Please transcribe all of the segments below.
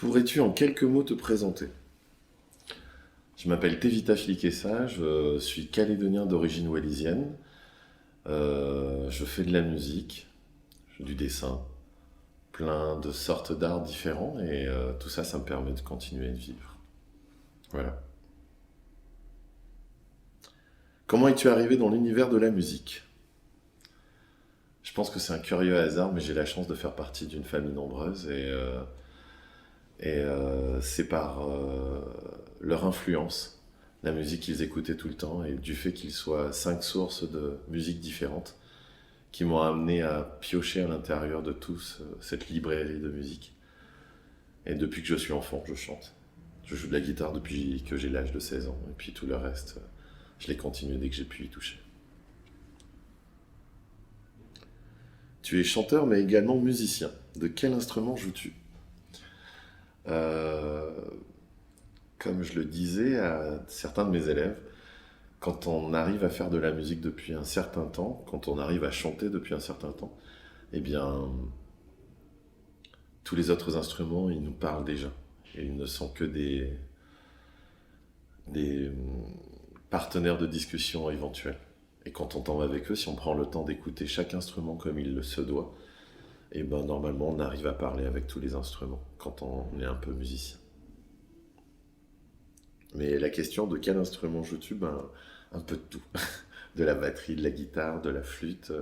Pourrais-tu en quelques mots te présenter? Je m'appelle Tevita Flikessa, je suis calédonien d'origine wallisienne. Je fais de la musique, du dessin, plein de sortes d'arts différents et tout ça, ça me permet de continuer de vivre. Voilà. Comment es-tu arrivé dans l'univers de la musique? Je pense que c'est un curieux hasard, mais j'ai la chance de faire partie d'une famille nombreuse et c'est par leur influence, la musique qu'ils écoutaient tout le temps et du fait qu'ils soient cinq sources de musique différentes qui m'ont amené à piocher à l'intérieur de tous cette librairie de musique. Et depuis que je suis enfant, je chante. Je joue de la guitare depuis que j'ai l'âge de 16 ans et puis tout le reste, je l'ai continué dès que j'ai pu y toucher. Tu es chanteur mais également musicien. De quel instrument joues-tu? Euh, Comme je le disais à certains de mes élèves, quand on arrive à faire de la musique depuis un certain temps, quand on arrive à chanter depuis un certain temps, eh bien, tous les autres instruments, ils nous parlent déjà. Et ils ne sont que des partenaires de discussion éventuels. Et quand on tombe avec eux, si on prend le temps d'écouter chaque instrument comme il le se doit, et ben normalement on arrive à parler avec tous les instruments quand on est un peu musicien. Mais la question de quel instrument joues-tu, ben un peu de tout. De la batterie, de la guitare, de la flûte.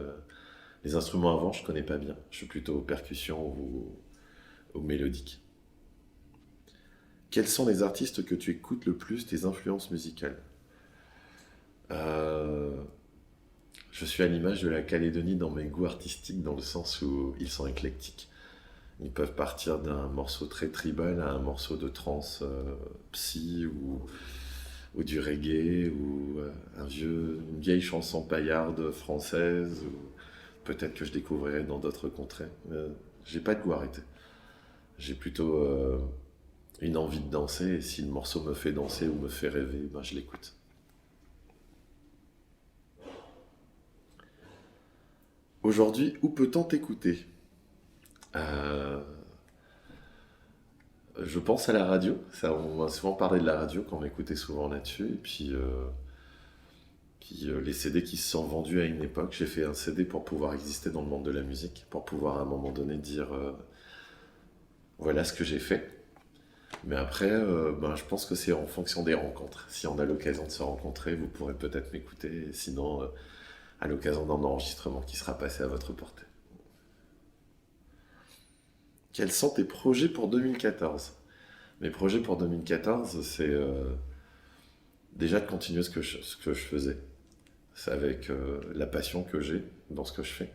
Les instruments avant, je connais pas bien. Je suis plutôt percussion ou mélodique. Quels sont les artistes que tu écoutes le plus, tes influences musicales? Euh, Je suis à l'image de la Calédonie dans mes goûts artistiques, dans le sens où ils sont éclectiques. Ils peuvent partir d'un morceau très tribal à un morceau de trance psy ou du reggae ou une vieille chanson paillarde française ou peut-être que je découvrirai dans d'autres contrées. J'ai pas de goût arrêté. J'ai plutôt une envie de danser et si le morceau me fait danser ou me fait rêver, ben je l'écoute. Aujourd'hui, où peut-on t'écouter? Euh, je pense à la radio. Ça, on m'a souvent parlé de la radio quand on m'écoutait souvent là-dessus. Et puis les CD qui se sont vendus à une époque. J'ai fait un CD pour pouvoir exister dans le monde de la musique, pour pouvoir à un moment donné dire voilà ce que j'ai fait. Mais après, ben, je pense que c'est en fonction des rencontres. Si on a l'occasion de se rencontrer, vous pourrez peut-être m'écouter. Et sinon, à l'occasion d'un enregistrement qui sera passé à votre portée. Quels sont tes projets pour 2014? Mes projets pour 2014, c'est déjà de continuer ce que je faisais. C'est avec la passion que j'ai dans ce que je fais.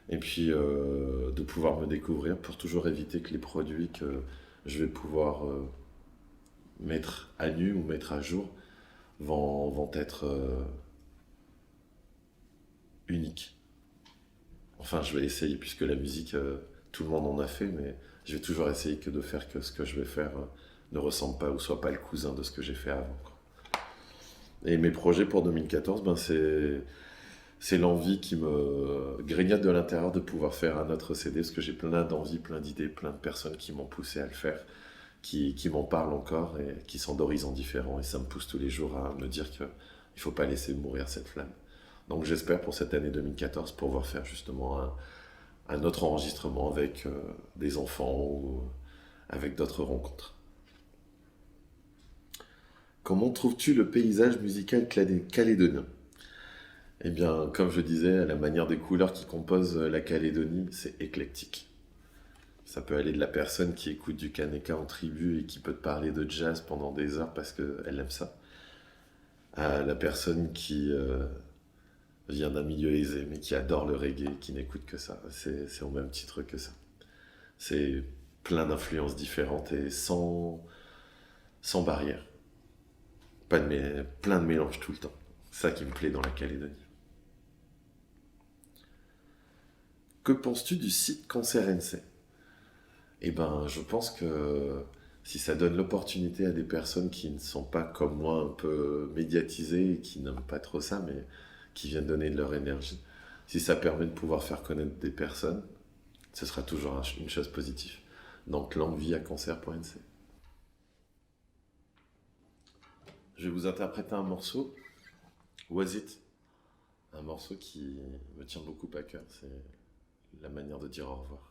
Et puis de pouvoir me découvrir pour toujours éviter que les produits que je vais pouvoir mettre à nu ou mettre à jour vont être uniques. Enfin, je vais essayer, puisque la musique, tout le monde en a fait, mais je vais toujours essayer que de faire que ce que je vais faire ne ressemble pas ou soit pas le cousin de ce que j'ai fait avant, quoi. Et mes projets pour 2014, ben c'est l'envie qui me grignote de l'intérieur de pouvoir faire un autre CD, parce que j'ai plein d'envies, plein d'idées, plein de personnes qui m'ont poussé à le faire, qui m'en parlent encore et qui sont d'horizons différents. Et ça me pousse tous les jours à me dire qu'il ne faut pas laisser mourir cette flamme. Donc j'espère pour cette année 2014 pouvoir faire justement un autre enregistrement avec des enfants ou avec d'autres rencontres. Comment trouves-tu le paysage musical calédonien? Eh bien, comme je disais, à la manière des couleurs qui composent la Calédonie, c'est éclectique. Ça peut aller de la personne qui écoute du Kaneka en tribu et qui peut te parler de jazz pendant des heures parce qu'elle aime ça, à la personne qui vient d'un milieu aisé mais qui adore le reggae et qui n'écoute que ça. C'est au même titre que ça. C'est plein d'influences différentes et sans barrière. Plein de mélanges tout le temps. C'est ça qui me plaît dans la Calédonie. Que penses-tu du site Cancer NC? Eh ben, je pense que si ça donne l'opportunité à des personnes qui ne sont pas comme moi un peu médiatisées et qui n'aiment pas trop ça, mais qui viennent donner de leur énergie, si ça permet de pouvoir faire connaître des personnes, ce sera toujours une chose positive. Donc longuevie-à-concert.nc. Je vais vous interpréter un morceau, Was It, un morceau qui me tient beaucoup à cœur, c'est la manière de dire au revoir.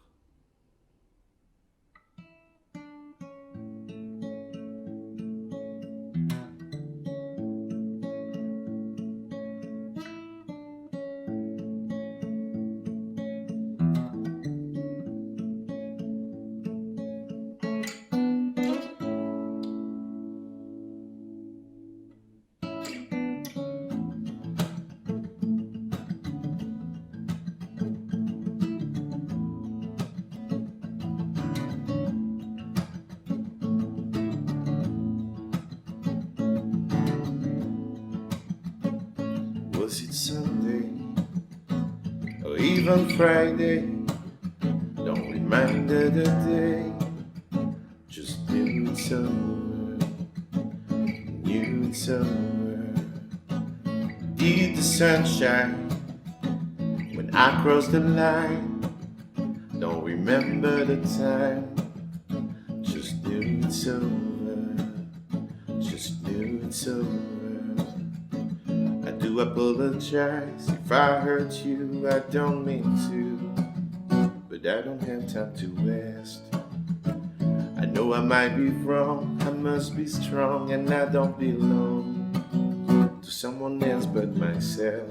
Was it Sunday or even Friday? Don't remember the day, just knew it's over, knew it's over. Did the sun shine when I crossed the line? Don't remember the time, just knew it's over, just knew it's over. I do apologize if I hurt you, I don't mean to, but I don't have time to rest. I know I might be wrong, I must be strong, and I don't belong to someone else but myself.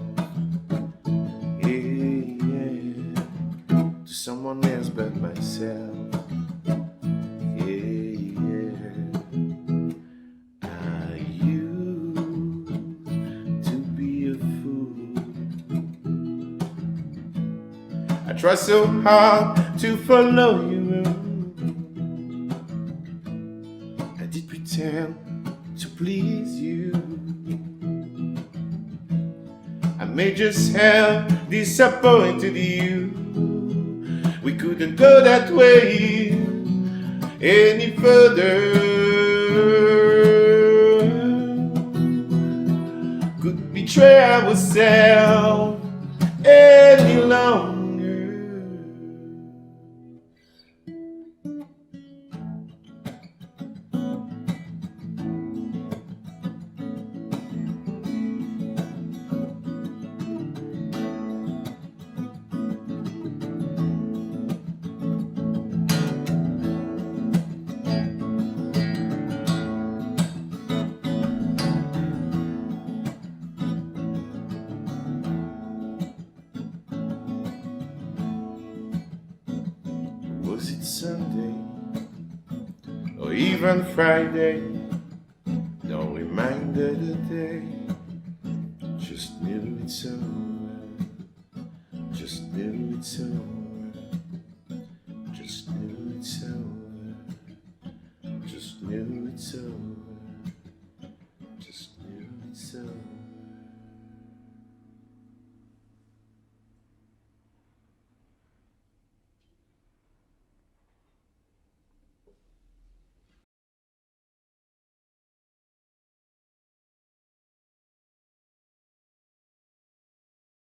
Yeah, yeah, to someone else but myself. I try so hard to follow you. I did pretend to please you. I may just have disappointed you. We couldn't go that way any further. Could betray ourselves any longer. Was it Sunday or even Friday? Don't remember the day, just knew it's over, just knew it's over.